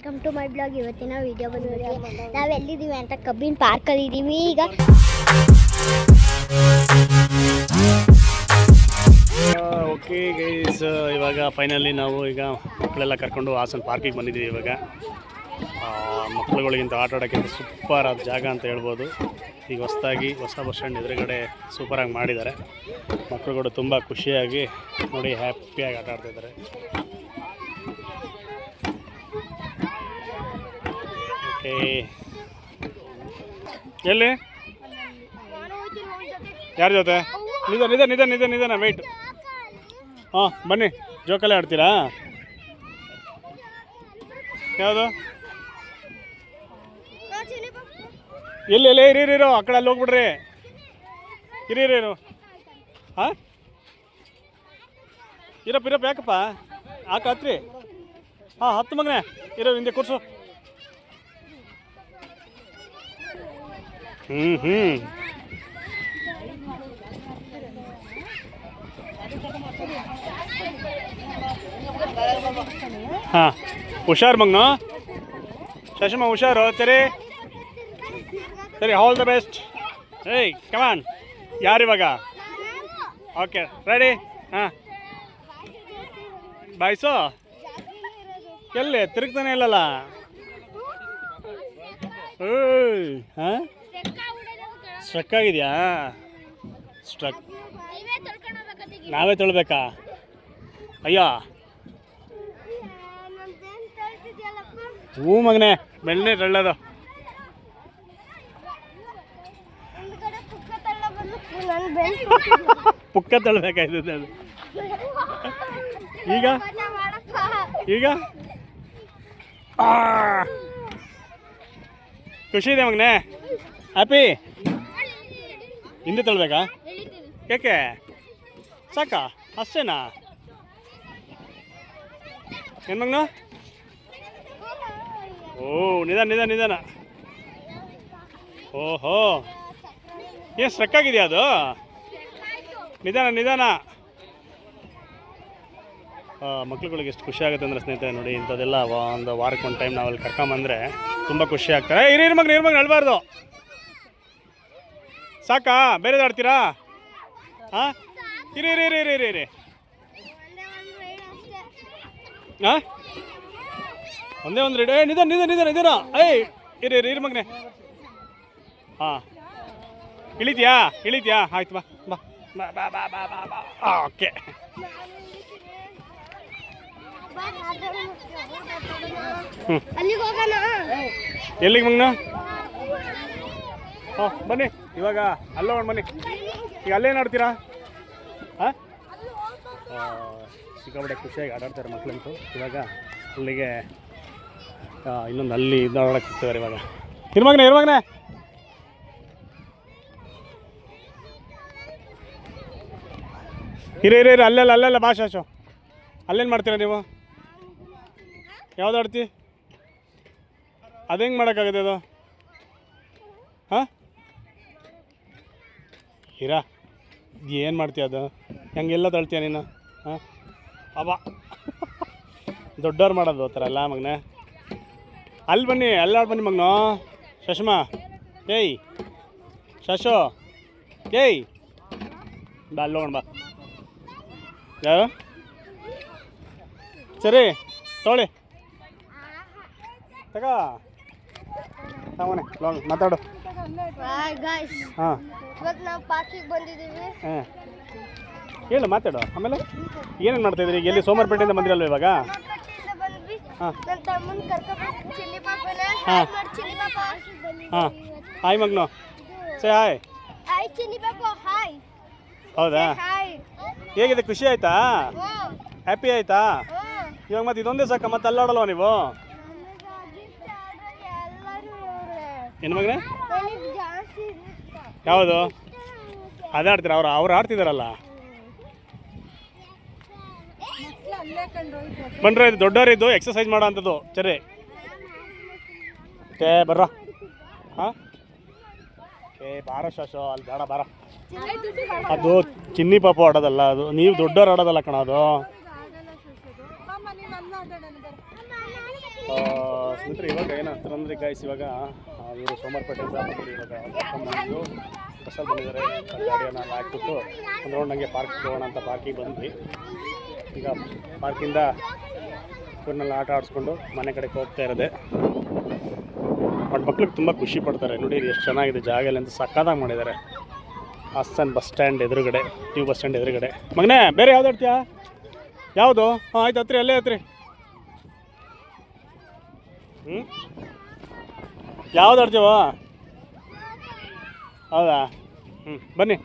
Welcome to my blog. ಇವತ್ತಿನ video ಬಂದ್ಬಿಟ್ಟು ನಾವು ಎಲ್ಲಿದ್ದೀವಿ ಅಂತ ಕಬ್ಬಿನ ಪಾರ್ಕಲ್ಲಿ ಇದ್ದೀವಿ. ಈಗ ಓಕೆ ಗೈಸ್, ಇವಾಗ ಫೈನಲಿ ನಾವು ಈಗ ಮಕ್ಕಳೆಲ್ಲ ಕರ್ಕೊಂಡು ಹಾಸನ ಪಾರ್ಕಿಗೆ ಬಂದಿದ್ದೀವಿ. ಇವಾಗ ಮಕ್ಕಳುಗಳಿಗಿಂತ ಆಟ ಆಡೋಕ್ಕಿಂತ ಸೂಪರ್ ಆದ ಜಾಗ ಅಂತ ಹೇಳ್ಬೋದು. ಈಗ ಹೊಸದಾಗಿ ಹೊಸ ಬಸ್ ಸ್ಟ್ಯಾಂಡ್ ಎದುರುಗಡೆ ಸೂಪರಾಗಿ ಮಾಡಿದ್ದಾರೆ. ಮಕ್ಕಳುಗಳು ತುಂಬ ಖುಷಿಯಾಗಿ ನೋಡಿ ಹ್ಯಾಪಿಯಾಗಿ ಆಟ ಆಡ್ತಿದ್ದಾರೆ. ಓಕೆ, ಎಲ್ಲಿ ಯಾರ ಜೊತೆ? ನಿಧಾನ ವೆಯ್ಟ್. ಹಾಂ ಬನ್ನಿ, ಜೋಕಾಲಿ ಆಡ್ತೀರಾ? ಯಾವುದು? ಎಲ್ಲಿ ಇರೋ ಆ ಕಡೆ ಅಲ್ಲಿ ಹೋಗ್ಬಿಡ್ರಿ. ಇರೋ ಹಾಂ ಇರಪ್ಪ ಯಾಕಪ್ಪ ಹತ್ರಿ. ಹಾಂ ಹತ್ತು ಮಗನೇ ಇರೋ, ಹಿಂದೆ ಕೂರ್ಸು. ಹಾಂ ಹುಷಾರು ಮಗ್ನು, ಶಶಮ ಹುಷಾರು. ಸರಿ ಆಲ್ ದ ಬೆಸ್ಟ್. ಏಯ್ ಕಮಾನ್, ಯಾರಿವಾಗ? Okay ready. ಹಾಂ ಬಾಯ್ಸು, ಎಲ್ಲಿ ತಿರುಗ್ತಾನೆ ಇಲ್ಲಲ್ಲ? ಹಾಂ ಸ್ಟ್ರಕ್ ಆಗಿದೆಯಾ? ಸ್ಟ್ರಕ್ ನಾವೇ ತೊಳ್ಬೇಕಾ? ಅಯ್ಯೋ ಹ್ಞೂ ಮಗನೇ, ಬೆಣ್ಣೆ ಒಳ್ಳೇದು. ಪುಕ್ಕ ತಳ್ಬೇಕಾಯ್ತದೆ ಅದು. ಈಗ ಖುಷಿ ಇದೆ ಮಗನೇ? ಹ್ಯಾಪಿ? ಹಿಂದೆ ತಳ್ಬೇಕಾ? ಯಾಕೆ? ಸಾಕಾ? ಅಷ್ಟೇನಾ? ಏನು ಮಗನು? ಓ ನಿಧಾನ. ಓಹೋ, ಏನು ಸ್ಟ್ರಕ್ ಆಗಿದೆಯಾ ಅದು? ನಿಧಾನ. ಮಕ್ಳುಗಳಿಗೆ ಎಷ್ಟು ಖುಷಿ ಆಗುತ್ತೆ ಅಂದರೆ ಸ್ನೇಹಿತರೆ, ನೋಡಿ ಇಂಥದ್ದೆಲ್ಲ ಒಂದು ವಾರಕ್ಕೆ ಒಂದು ಟೈಮ್ ನಾವಲ್ಲಿ ಕರ್ಕೊಂಬಂದರೆ ತುಂಬ ಖುಷಿ ಆಗ್ತಾರೆ. ಇರಿ ಮಗನ ಅಳ್ಬಾರ್ದು. ಸಾಕಾ? ಬೇರೆದು ಆಡ್ತೀರಾ? ಹಾಂ ಇರಿ. ಹಾಂ ಒಂದೇ ಒಂದು ರೆಡಿ. ನಿಧಾನ. ಏಯ್ ಇರಿ ಮಗನೆ. ಹಾಂ ಇಳಿತೀಯಾ? ಆಯ್ತು ಬಾ. ಓಕೆ. ಎಲ್ಲಿಗೆ ಮಗನ? ಹಾಂ ಬನ್ನಿ, ಇವಾಗ ಅಲ್ಲೋಣ ಬನ್ನಿ. ಈಗ ಅಲ್ಲೇನು ಆಡ್ತೀರಾ? ಹಾಂ ಸಿಕ್ಕಾಪಟ್ಟೆ ಖುಷಿಯಾಗಿ ಆಟಾಡ್ತಾರೆ ಮಕ್ಕಳಂತೂ. ಇವಾಗ ಅಲ್ಲಿಗೆ ಇನ್ನೊಂದು ಅಲ್ಲಿ ಇದ್ದಾಡಕ್ಕೆ ಹೋಗ್ತಿದ್ದಾರೆ ಇವಾಗ. ಇರ್ಮಗ್ನೆ ಇರಿ ಅಲ್ಲೆಲ್ಲ ಭಾಷಾಶು. ಅಲ್ಲೇನು ಮಾಡ್ತೀರಾ ನೀವು? ಯಾವ್ದು ಆಡ್ತಿ? ಅದು ಹೆಂಗೆ ಮಾಡೋಕ್ಕಾಗುತ್ತೆ ಅದು? ಹಾಂ ಹೀರಾ ಏನು ಮಾಡ್ತೀಯ ಅದು? ಹೆಂಗೆಲ್ಲ ತಳ್ತೀಯ ನೀನು? ಹಾಂ ಅಬ್ಬಾ ದೊಡ್ಡವ್ರು ಮಾಡೋದು ಥರ ಅಲ್ಲ ಮಗನೇ. ಅಲ್ಲಿ ಬನ್ನಿ, ಬನ್ನಿ ಮಗನು. ಶಶಮಾ ಏಯ್ ಶಶೋ ಏಯ್ ಬಾ, ಅಲ್ಲಿ ಹೋಗೋಣ ಬಾ. ಯಾರು? ಸರಿ ತೊಗೊಳ್ಳಿ, ತಗೋನೆ ಮಾತಾಡು. ಹಾಂ ಹಾಂ ಹೇಳು, ಮಾತಾಡು. ಆಮೇಲೆ ಏನೇನು ಮಾಡ್ತಾಯಿದ್ರಿ? ಈಗ ಎಲ್ಲಿ ಸೋಮವಾರಪೇಟೆಯಿಂದ ಬಂದಿರಲ್ವ ಇವಾಗ? ಹಾಂ ಹಾಯ್ ಮಗ್ನು, ಸೇ ಹಾಯ್. ಹೌದಾ? ಹೇಗಿದೆ? ಖುಷಿ ಆಯ್ತಾ? ಹ್ಯಾಪಿ ಆಯ್ತಾ? ಇವಾಗ ಮತ್ತೆ ಇದೊಂದೇ ಸಾಕ? ಮತ್ತೆ ಅಲ್ಲಾಡಲ್ವ ನೀವು? ಏನು ಮಗನೇ? ಯಾವುದು ಅದೇ ಆಡ್ತೀರ? ಅವ್ರು ಆಡ್ತಿದಾರಲ್ಲ. ಬನ್ರ, ಇದು ದೊಡ್ಡವರಿದ್ದು ಎಕ್ಸಸೈಸ್ ಮಾಡೋ ಅಂಥದ್ದು. ಸರಿ ಬರ್ರ. ಹಾಂ ಬಾರ ಶಾಶೋ, ಅಲ್ಲಿ ಬೇಡ ಬಾರ. ಅದು ಚಿನ್ನಿ ಪಾಪ ಆಡೋದಲ್ಲ, ಅದು ನೀವು ದೊಡ್ಡವ್ರು ಆಡೋದಲ್ಲ ಕಣ ಅದು. ಸ್ನೇಹಿತರೆ ಇವಾಗ ಏನಂತಂದ್ರೆ ಗಾಯ್ಸ್, ಇವಾಗ ಇವರು ಸೋಮವಾರಪೇಟೆಯಿಂದ ಇವಾಗ ಬಂದು ಬಸ್ಸಲ್ಲಿ ಬಂದಿದ್ದಾರೆ. ಗಾಡಿಯನ್ನು ಹಾಕ್ಬಿಟ್ಟು ಒಂದು ರೌಂಡ್ ನನಗೆ ಪಾರ್ಕ್ ಹೋಗೋಣ ಅಂತ ಪಾರ್ಕಿಗೆ ಬಂದ್ವಿ. ಈಗ ಪಾರ್ಕಿಂದ ಇವ್ರನ್ನೆಲ್ಲ ಆಟ ಆಡಿಸ್ಕೊಂಡು ಮನೆ ಕಡೆಗೆ ಹೋಗ್ತಾ ಇರೋದೆ. ಬಟ್ ಮಕ್ಳಿಗೆ ತುಂಬ ಖುಷಿ ಪಡ್ತಾರೆ. ನೋಡಿ ಎಷ್ಟು ಚೆನ್ನಾಗಿದೆ ಜಾಗ ಎಲ್ಲ ಅಂತ ಸಕ್ಕತ್ತಾಗಿ ಮಾಡಿದ್ದಾರೆ. ಹಾಸನ್ ಬಸ್ ಸ್ಟ್ಯಾಂಡ್ ಎದುರುಗಡೆ, ನ್ಯೂ ಬಸ್ ಸ್ಟ್ಯಾಂಡ್ ಎದುರುಗಡೆ. ಮಗನೇ ಬೇರೆ ಯಾವ್ದು ಆಡ್ತೀಯಾ? ಯಾವುದು? ಹಾಂ ಆಯ್ತು, ಹತ್ರಿ ಅಲ್ಲೇ ಹತ್ರಿ. ಯಾವ್ದು ಆಡ್ತೀವ? ಹೌದಾ? ಬನ್ನಿ.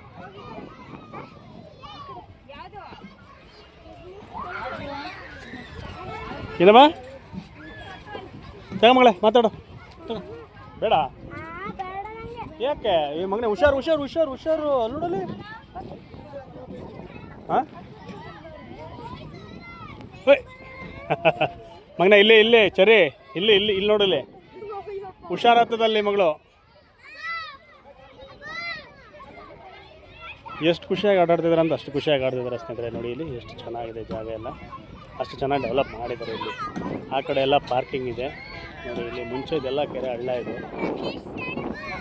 ಏನಮ್ಮ ತಗೊಂಬಗಳೇ ಮಾತಾಡು. ಬೇಡ ಯಾಕೆ? ಈ ಮಗನೇ ಹುಷಾರು ಹುಷಾರು ಹುಷಾರು ಹುಷಾರು. ಅಲ್ಲಿ ನೋಡಲಿ. ಹಾಂ ಮಗನೇ ಇಲ್ಲೇ ಇಲ್ಲೇ ಚರಿ ಇಲ್ಲಿ ಇಲ್ಲಿ ಇಲ್ಲಿ ನೋಡಲಿ. ಹುಷಾರಾಗ್ತದಲ್ಲಿ ಮಗಳು. ಎಷ್ಟು ಖುಷಿಯಾಗಿ ಆಟಾಡ್ತಿದ್ದಾರೆ ಅಂತ ಅಷ್ಟು ಖುಷಿಯಾಗಿ ಆಡ್ತಿದ್ದಾರೆ ಸ್ನೇಹಿತರೆ. ನೋಡಿ ಇಲ್ಲಿ ಎಷ್ಟು ಚೆನ್ನಾಗಿದೆ ಜಾಗ ಎಲ್ಲ, ಅಷ್ಟು ಚೆನ್ನಾಗಿ ಡೆವಲಪ್ ಮಾಡಿದ್ದಾರೆ. ಇಲ್ಲಿ ಆ ಕಡೆ ಎಲ್ಲ ಪಾರ್ಕಿಂಗ್ ಇದೆ ನೋಡಿ. ಇಲ್ಲಿ ಮುಂಚೆ ಇದೆಲ್ಲ ಕೆರೆ ಹಳ್ಳ ಇದು.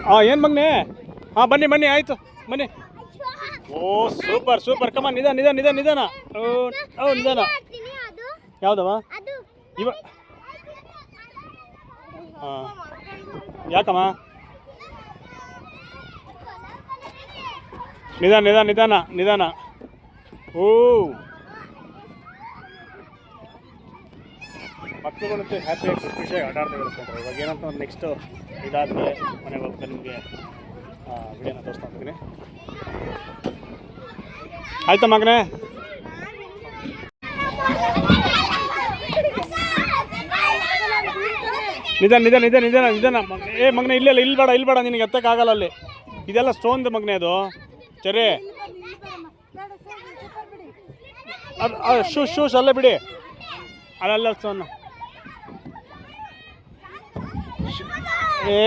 ಹಾಂ ಏನು ಮಗನೇ? ಹಾಂ ಬನ್ನಿ ಬನ್ನಿ, ಆಯಿತು ಬನ್ನಿ. ಓ ಸೂಪರ್ ಸೂಪರ್, ಕಮ್ಮ ನಿಧಾನ ನಿಧಾನ ನಿಧಾನ ನಿಧಾನ. ಓ ನಿಧಾನ. ಯಾವುದವ ಇವ? ಹಾಂ ಯಾಕಮ್ಮ? ನಿಧಾನ ನಿಧಾನ ನಿಧಾನ ನಿಧಾನ. ಓ ಮಕ್ಕಳುಗಳಂತೂ ಹ್ಯಾಪಿಯಾಗಿ ಖುಷಿಯಾಗಿ ಆಟ ಆಡ್ತಾ ಇರ್ತಾರೆ. ಇವಾಗ ಏನಂತ ನೆಕ್ಸ್ಟು ಇದಾದಮೇಲೆ ಮನೆಗೆ ಹೋಗ್ತಾ ನಿಮಗೆ ವಿಡಿಯೋನ ತೋರಿಸ್ತಾ ಇದ್ದೀನಿ. ಆಯ್ತಾ ಮಗನೇ? ನಿಧಾನ ನಿಧಾನ ನಿಧಾನ ನಿಧಾನ ನಿಧಾನ. ಏ ಮಗನೇ ಇಲ್ಲೆಲ್ಲ ಇಲ್ಲಿ ಬೇಡ ಇಲ್ಲಿ ಬೇಡ, ನಿನಗೆ ಎತ್ತಕ್ಕಾಗಲ್ಲ ಅಲ್ಲಿ. ಇದೆಲ್ಲ ಸ್ಟೋನ್ದು ಮಗನೇ ಅದು. ಸರಿ ಅದು ಶೂಸ್ ಶೂಸ್ ಅಲ್ಲೇ ಬಿಡಿ, ಅಲ್ಲ ಸ್ಟೋನ್. ಏ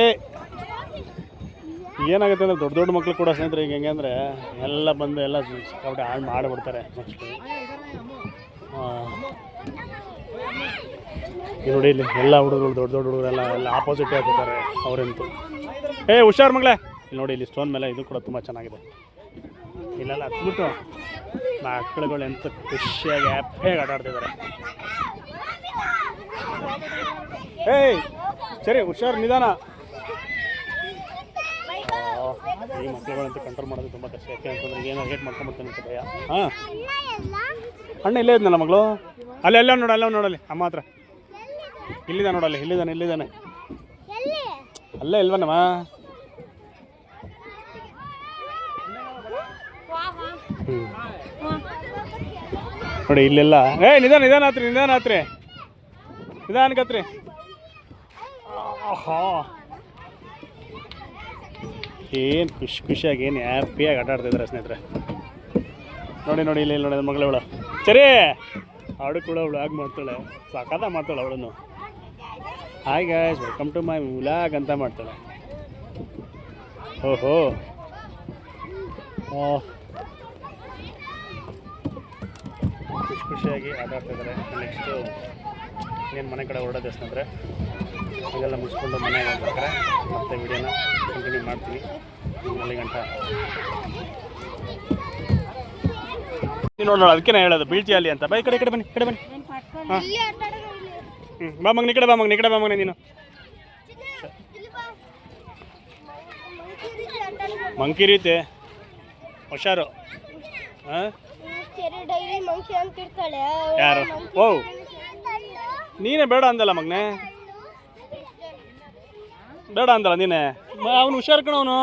ಏನಾಗುತ್ತೆ ಅಂದರೆ ದೊಡ್ಡ ದೊಡ್ಡ ಮಕ್ಕಳು ಕೂಡ ಸ್ನೇಹಿತರೆ ಈಗ ಹೆಂಗೆ ಅಂದರೆ ಎಲ್ಲ ಬಂದು ಎಲ್ಲ ಸಿಕ್ಕಾಪಟ್ಟೆ ಹಾಳು ಮಾಡಿಬಿಡ್ತಾರೆ ಮೋಸ್ಟ್ಲಿ. ನೋಡಿ ಇಲ್ಲಿ ಎಲ್ಲ ಹುಡುಗರು ದೊಡ್ಡ ದೊಡ್ಡ ಹುಡುಗರೆಲ್ಲ ಎಲ್ಲ ಆಪೋಸಿಟ್ ಆಗ್ತಿದ್ದಾರೆ ಅವರಂತೂ. ಏ ಹುಷಾರು ಮಗಳೇ. ಇಲ್ಲಿ ನೋಡಿ ಇಲ್ಲಿ ಸ್ಟೋನ್ ಮೇಲೆ ಇದು ಕೂಡ ತುಂಬ ಚೆನ್ನಾಗಿದೆ. ಇಲ್ಲೆಲ್ಲ ಹತ್ಬಿಟ್ಟು ಮಕ್ಕಳುಗಳು ಎಂತ ಖುಷಿಯಾಗಿ ಹ್ಯಾಪಿಯಾಗಿ ಆಟ ಆಡ್ತಿದ್ದಾರೆ. ಏಯ್ ಸರಿ ಹುಷಾರು ನಿಧಾನ. ಈ ಮಕ್ಕಳುಗಳಂತೂ ಕಂಟ್ರೋಲ್ ಮಾಡೋದು ತುಂಬ ಕಷ್ಟ. ಯಾಕೆ ಅಂತಂದ್ರೆ ಏನೋ ಹೇಟ್ ಮಾಡ್ಕೊಂಡ್ಬಿಡ್ತಾನೆ ಅಂತ ಭಯ. ಹಾಂ ಅಣ್ಣ ಇಲ್ಲೇ ಇದ್ನಲ್ಲ ಮಗಳು. ಅಲ್ಲಿ ಎಲ್ಲ ನೋಡ, ಎಲ್ಲ ನೋಡಲ್ಲಿ ಅಮ್ಮ ಹತ್ರ. ಇಲ್ಲಿದ್ದಾನೆ ನೋಡಲ್ಲಿ, ಇಲ್ಲಿದ್ದಾನೆ ಇಲ್ಲಿದ್ದಾನೆ. ಅಲ್ಲೇ ಇಲ್ವನಮ್ಮ? ನೋಡಿ ಇಲ್ಲೆಲ್ಲ. ಏ ನಿಧಾನ ನಿಧಾನ ಆತ್ರಿ ನಿಧಾನ ಆತ್ರಿ ನಿಧಾನಕತ್ರಿ. ಏನು ಖುಷಿಯಾಗಿ ಏನು ಹ್ಯಾಪಿಯಾಗಿ ಆಟ ಆಡ್ತಿದ್ದಾರೆ ಸ್ನೇಹಿತರೆ. ನೋಡಿ ನೋಡಿ ಇಲ್ಲಿ ನೋಡಿ ಮಗಳವಳು. ಸರಿ ಅವಳು ಕೂಡ ಅವಳು ಆಗಿ ಮಾಡ್ತಾಳೆ, ಸಾಕಾದ ಮಾಡ್ತಾಳೆ ಅವಳನ್ನು. Hi guys, welcome to my vlog ಅಂತ ಮಾಡ್ತಾಳೆ. ಓಹೋ ಖುಷಿಯಾಗಿ ಆಟ ಆಡ್ತಿದ್ದಾರೆ. ನೆಕ್ಸ್ಟು ಏನು ಮನೆ ಕಡೆ ಹೊರಡೋದು ಸ್ನೇಹಿತರೆ. ಇದೆಲ್ಲ ಮುಗಿಸ್ಕೊಂಡು ಮನೆಗೆ ಹೋಗ್ಬೇಕಾರೆ ಮತ್ತೆ ವಿಡಿಯೋನ ಕಂಟಿನ್ಯೂ ಮಾಡ್ತೀನಿ 4 ಗಂಟೆ. ನೋಡೋಣ, ಅದಕ್ಕೆ ಹೇಳೋದು ಬೀಳ್ತಿ ಅಲ್ಲಿ ಅಂತ. ಬೈ ಕಡೆ ಬನ್ನಿ, ಕಡೆ ಬನ್ನಿ. ಹಾಂ ಬಾ ಮಗನ, ಈ ಕಡೆ ಬಾ ಮಗನ, ಈ ಕಡೆ ಬಾ ಮಗನ ನೀನು. ಮಂಕಿ ರೀತಿ ಹುಷಾರು. ಹಾಂ ಯಾರು? ಓ ನೀನೇ ಬೇಡ ಅಂದಲ್ಲ ಮಗನೇ, ಬೇಡ ಅಂದಲ್ಲ ನೀನೆ. ಅವನು ಹುಷಾರು ಕಣ ಅವನು.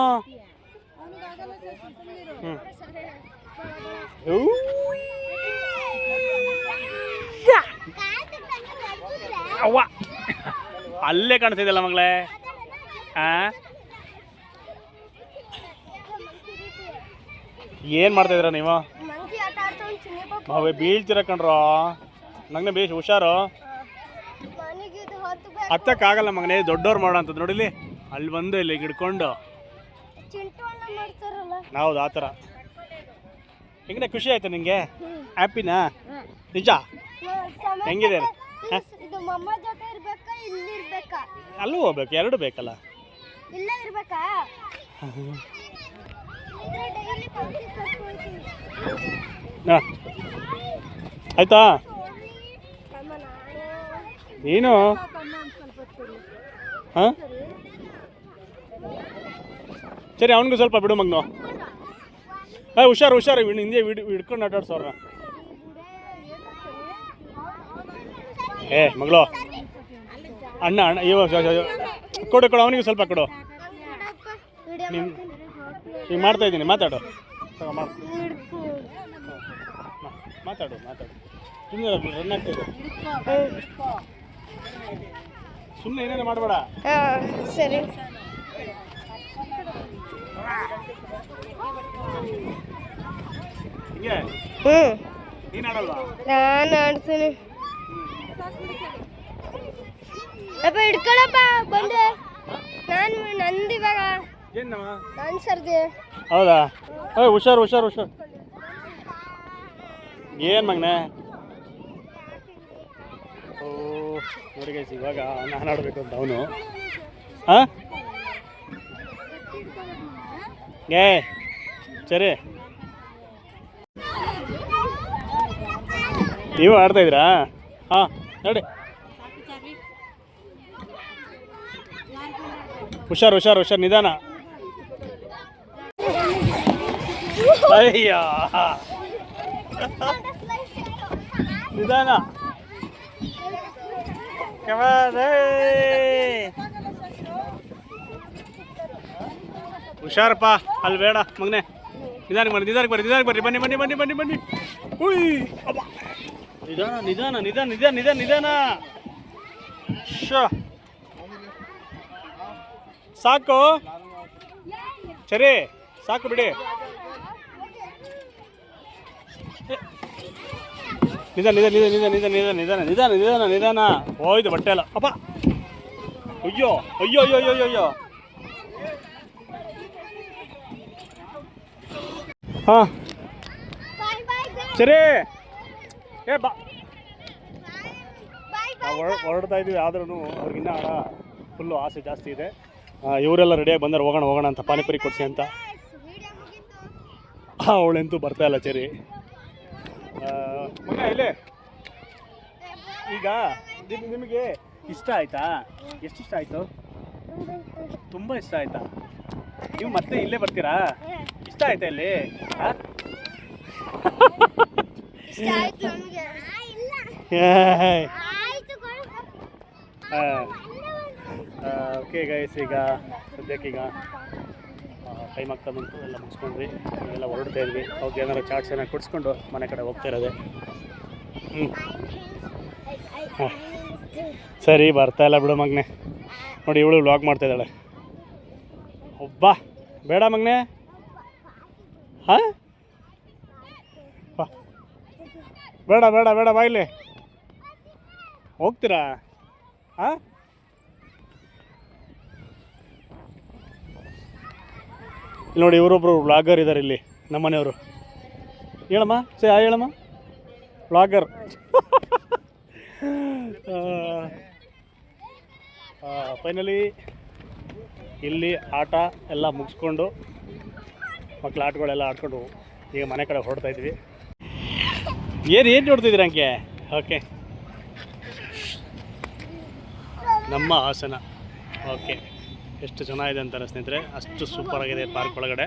ಅವ್ವ ಅಲ್ಲೇ ಕಾಣಿಸ್ತಿದ್ದಲ್ಲ ಮಗಳೇ. ಹಾಂ ಏನು ಮಾಡ್ತಾಯಿದ್ದೀರ ನೀವು? ಅವೇ ಬೀಳ್ತೀರ ಕಣ್ರೋ. ನಂಗೆ ಬೇಸ್ ಹುಷಾರು. ಹತ್ತಕ್ಕಾಗಲ್ಲ ಮಗನೇ, ದೊಡ್ಡವ್ರು ಮಾಡೋ ಅಂತದ್ದು. ನೋಡಿಲಿ ಅಲ್ಲಿ ಬಂದು ಇಲ್ಲಿ ಹಿಡ್ಕೊಂಡು. ಹೌದು ಆ ಥರ. ಹೆಂಗನೆ ಖುಷಿ ಆಯ್ತು ನಿಂಗೆ? ಹ್ಯಾಪಿನಾ? ನಿಜ ಹೆಂಗಿದೆ? ಇದು ಮಮ್ಮ ಜೊತೆ ಇರ್ಬೇಕಾ ಇಲ್ಲಿ ಇರ್ಬೇಕಾ? ಅಲ್ಲೂ ಹೋಗ್ಬೇಕು, ಎರಡು ಬೇಕಲ್ಲ. ಇಲ್ಲ ಇರ್ಬೇಕಾ? ಹಾಂ ಆಯ್ತಾ ನೀನು ಹಾಂ ಸರಿ ಅವನಿಗೂ ಸ್ವಲ್ಪ ಬಿಡು ಮಗ್ನು. ಹುಷಾರು ಹುಷಾರು ಹಿಂದೆ ಹಿಡ್ಕೊಂಡು ಆಟಾಡ್ಸೋರ. ಏ ಮಗಳು ಅಣ್ಣ ಅಣ್ಣ ಇವಾಗ ಕೊಡು ಕೊಡು ಅವನಿಗೂ ಸ್ವಲ್ಪ ಕೊಡು. ನೀನು ಈಗ ಮಾಡ್ತಾ ಇದ್ದೀನಿ, ಮಾತಾಡು ಮಾತಾಡು ಮಾತಾಡು. ಸುಮ್ಮನೆ ರನ್ ಆಗ್ತಾಯಿದೆ, ಸುಮ್ಮನೆ ಏನೇನು ಮಾಡಬೇಡ. ಸರಿ ಹಿಂಗೆ ನೀನು ಆಡಲ್ವಾ? ನಾನು ಆಡ್ತೀನಿ. ಅಪ್ಪ ಹಿಡ್ಕೊಳಪ್ಪ ಬಂದೆ. ನಾನು ನಂದು ಇವಾಗ ಏನಮ್ಮ ನಾನು ಸರ್ದೆ. ಹೌದಾ? ಹುಷಾರು ಹುಷಾರು ಹುಷಾರು. ಏನು ಮಗನೆ? ಓ ನೋಡಿ ಗೈಸ್, ಇವಾಗ ನಾನು ಆಡಬೇಕು ಅಂತ ಅವನು. ಹಾಂ ಏ ಸರಿ, ನೀವು ಆಡ್ತಾಯಿದ್ದೀರಾ? ಹಾಂ ನೋಡಿ, ಹುಷಾರು ಹುಷಾರು ಹುಷಾರು, ನಿಧಾನ. ಅಯ್ಯ ನಿಧಾನ. ಹುಷಾರಪ್ಪ, ಅಲ್ಲಿ ಬೇಡ ಮಗನೆ. ನಿಧಾನಕ್ಕೆ ಬರ್ರಿ, ನಿಧಾನಕ್ಕೆ ಬರ್ರಿ, ನಿಧಾನಕ್ಕೆ ಬರ್ರಿ. ಬನ್ನಿ ಬನ್ನಿ ಬನ್ನಿ ಬನ್ನಿ ಬನ್ನಿ. ಉಯ್ ಅಬ್ಬ, ನಿಧಾನ ನಿಧಾನ ನಿಧಾನ ನಿಧಾನ ನಿಧಾನ ನಿಧಾನ. ಶೋ ಸಾಕು, ಸರಿ ಸಾಕು ಬಿಡಿ. ನಿಧಾನ ನಿಧಾನ ನಿಧಾನ ನಿಧಾನ ನಿಧಾನ ನಿಧಾನ ನಿಧಾನ ನಿಧಾನ ನಿಧಾನ. ಹೋಯ್ತು ಬಟ್ಟೆ ಎಲ್ಲ. ಅಪ್ಪ ಅಯ್ಯೋ ಅಯ್ಯೋ ಅಯ್ಯೋ ಅಯ್ಯೋ ಅಯ್ಯೋ. ಹಾಂ ಸರಿ. ಏ ಬಾ, ನಾವು ಹೊರಡ್ತಾ ಇದ್ದೀವಿ. ಆದ್ರೂ ಅವ್ರಿಗಿನ್ನ ಫುಲ್ಲು ಆಸೆ ಜಾಸ್ತಿ ಇದೆ. ಇವರೆಲ್ಲ ರೆಡಿಯಾಗಿ ಬಂದರೆ ಹೋಗೋಣ ಹೋಗೋಣ ಅಂತ, ಪಾನಿಪುರಿ ಕೊಡಿಸಿ ಅಂತ. ಅವಳೆಂತೂ ಬರ್ತಾ ಇಲ್ಲ ಸರಿ. ಮಗ ಇಲ್ಲೇ ಈಗ ನಿಮಗೆ ಇಷ್ಟ ಆಯಿತಾ? ಎಷ್ಟು ಇಷ್ಟ ಆಯಿತು? ತುಂಬ ಇಷ್ಟ ಆಯಿತಾ? ನೀವು ಮತ್ತೆ ಇಲ್ಲೇ ಬರ್ತೀರಾ? ಇಷ್ಟ ಆಯ್ತಾ ಇಲ್ಲಿ? ಓಕೆ ಗೈಸ್, ಈಗ ಸದ್ಯಕ್ಕೀಗ ಟೈಮ್ ಆಗ್ತಾ ಬಂತು. ಎಲ್ಲ ಮುಗಿಸ್ಕೊಂಡ್ವಿ, ಎಲ್ಲ ಹೊರಡ್ತಾ ಇದ್ವಿ. ಅವ್ರಿಗೆ ಏನಾರು ಚಾಟ್ಸ್ ಏನಾರು ಕೊಡಿಸ್ಕೊಂಡು ಮನೆ ಕಡೆ ಹೋಗ್ತಾ ಇರೋದೆ. ಹಾಂ ಸರಿ, ಬರ್ತಾ ಇಲ್ಲ ಬಿಡು ಮಗನೆ. ನೋಡಿ ಇವಳು ವ್ಲಾಗ್ ಮಾಡ್ತಾ ಇದ್ದಾಳೆ. ಒಬ್ಬ ಬೇಡ ಮಗನೆ. ಹಾಂ ಬೇಡ ಬೇಡ ಬೇಡ, ಬಾ ಇಲ್ಲಿ ಹೋಗ್ತೀರಾ? ಹಾಂ ನೋಡಿ ಇವರೊಬ್ಬರು ವ್ಲಾಗರ್ ಇದ್ದಾರೆ ಇಲ್ಲಿ, ನಮ್ಮನೆಯವರು. ಹೇಳಮ್ಮ ಹೇಳಮ್ಮ, ವ್ಲಾಗರ್. ಫೈನಲಿ ಇಲ್ಲಿ ಆಟ ಎಲ್ಲ ಮುಗಿಸ್ಕೊಂಡು, ಮಕ್ಕಳ ಆಟಗಳೆಲ್ಲ ಆಡ್ಕೊಂಡು ಈಗ ಮನೆ ಕಡೆ ಹೊರಡ್ತಾ ಇದ್ವಿ. ಏನು ನೋಡ್ತಿದ್ದೀರ ಅಂಕೆ? ಓಕೆ, ನಮ್ಮ ಹಾಸನ. ಓಕೆ, ಎಷ್ಟು ಚೆನ್ನಾಗಿದೆ ಅಂತಾರೆ ಸ್ನೇಹಿತರೆ, ಅಷ್ಟು ಸೂಪರಾಗಿದೆ ಪಾರ್ಕ್ ಒಳಗಡೆ.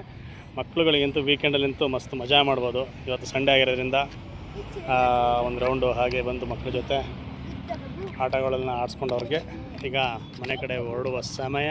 ಮಕ್ಕಳುಗಳಿಗಂತೂ ವೀಕೆಂಡಲ್ಲಂತೂ ಮಸ್ತ್ ಮಜಾ ಮಾಡ್ಬೋದು. ಇವತ್ತು ಸಂಡೇ ಆಗಿರೋದ್ರಿಂದ ಒಂದು ರೌಂಡು ಹಾಗೆ ಬಂದು ಮಕ್ಕಳ ಜೊತೆ ಆಟಗಳನ್ನ ಆಡಿಸ್ಕೊಂಡು ಅವ್ರಿಗೆ ಈಗ ಮನೆ ಕಡೆ ಹೊರಡುವ ಸಮಯ.